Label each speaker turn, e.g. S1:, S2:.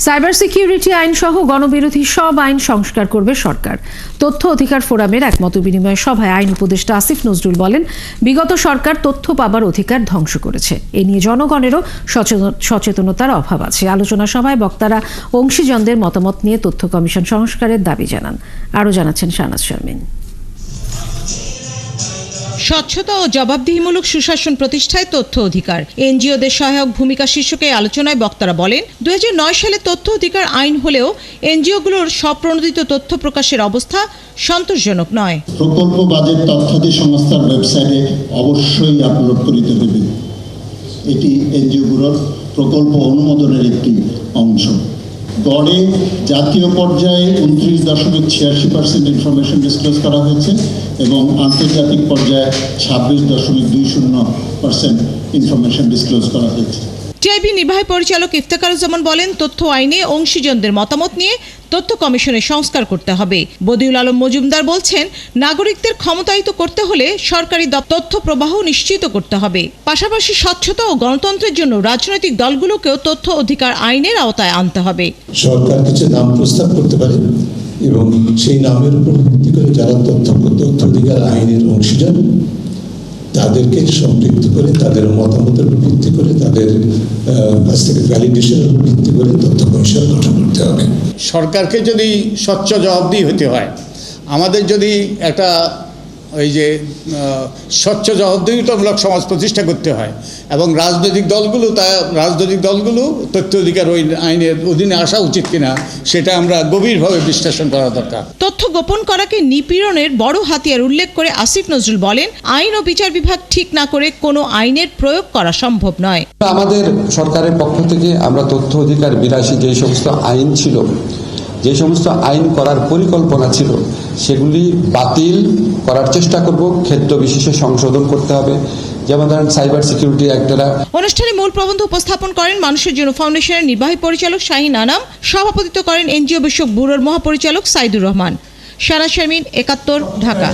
S1: Cyber security আইন সহ গণবিরোধী সব আইন সংস্কার করবে সরকার। তথ্য অধিকার ফোরামের এক মত বিনিময় সভায় আইন উপদেষ্টা আসিফ নজরুল বলেন, বিগত সরকার তথ্য পাবার অধিকার ধ্বংস করেছে। এ নিয়ে জনগণেরও সচেতনতার অভাব আছে। আলোচনা সভায় বক্তারা অংশীজনদের মতামত নিয়ে তথ্য কমিশন সংস্কারের দাবি জানান। আরও জানাচ্ছেন শাহনাজ শারমিন।
S2: স্বচ্ছতা ও জবাবদিহিমূলক সুশাসন প্রতিষ্ঠায় তথ্য অধিকার, এনজিওদের সহায়ক ভূমিকা শীর্ষকে আলোচনায় বক্তারা বলেন, 2009 সালে তথ্য অধিকার আইন হলেও এনজিওগুলোর স্বপ্রণোদিত তথ্য প্রকাশের অবস্থা সন্তোষজনক নয়।
S3: প্রকল্প বাজেট তথ্যাদি সংস্থার ওয়েবসাইটে অবশ্যই আপলোড করিতে হবে। এটি এনজিওগুলোর প্রকল্প অনুমোদনের একটি অংশ। গড়ে জাতীয় পর্যায়ে 29.86% ইনফরমেশন ডিসক্লোজ করা হয়েছে এবং আন্তর্জাতিক পর্যায়ে 26.20% ইনফরমেশন ডিসক্লোজ করা হয়েছে।
S2: টিআইবি নির্বাহী পরিচালক ইফতেখারুজ্জামান বলেন, তথ্য আইনে অংশীজনদের মতামত নিয়ে তথ্য কমিশনের সংস্কার করতে হবে। বদিউল আলম মজুমদার বলছেন, নাগরিকদের ক্ষমতায়িত করতে হলে সরকারি তথ্য প্রবাহ নিশ্চিত করতে হবে। পাশাপাশি স্বচ্ছতা ও গণতন্ত্রের জন্য রাজনৈতিক দলগুলোকেও তথ্য অধিকার আইনের আওতায় আনতে হবে।
S4: সরকার কিছু নাম প্রস্তাব করতে পারে এবং সেই নামের উপর ভিত্তি করে যারা তথ্য অধিকার আইনের অংশীজন তাদেরকে সম্পৃক্ত করে, তাদের মতামতের উপর ভিত্তি করে, তাদের কাছ থেকে ভ্যালিডেশনের উপর ভিত্তি করে তথ্য কমিশন গঠন করতে হবে।
S5: সরকারকে যদি স্বচ্ছ জবাবদিহি হতে হয়, আমাদের যদি একটা ওই যে স্বচ্ছ জবাবদিহিতামূলক সমাজ প্রতিষ্ঠা করতে হয় এবং রাজনৈতিক দলগুলো তথ্য অধিকার ওই আইনের অধীনে আসা উচিত কিনা সেটা আমরা গভীরভাবে বিশ্লেষণ করা দরকার।
S2: তথ্য গোপন করাকে নিপীড়নের বড় হাতিয়ার উল্লেখ করে আসিফ নজরুল বলেন, আইন ও বিচার বিভাগ ঠিক না করে কোনো আইনের প্রয়োগ করা সম্ভব নয়।
S6: আমাদের সরকারের পক্ষ থেকে আমরা তথ্য অধিকার বিলাসী যে সমস্ত আইন ছিল, যে সমস্ত আইন করার পরিকল্পনা ছিল, সেগুলি বাতিল করার চেষ্টা করব। ক্ষেত্র বিশেষে সংশোধন করতে হবে, যেমন ধরেন সাইবার সিকিউরিটি অ্যাক্টরা।
S2: অনুষ্ঠানে মূল প্রবন্ধ উপস্থাপন করেন মানুষের জন্য ফাউন্ডেশনের নির্বাহী পরিচালক শাহিন আনাম, সভাপতিত্ব করেন এনজিও বিষয়ক ব্যুরোর মহাপরিচালক সাইদুর রহমান। শাহনাজ শারমিন, 71, ঢাকা।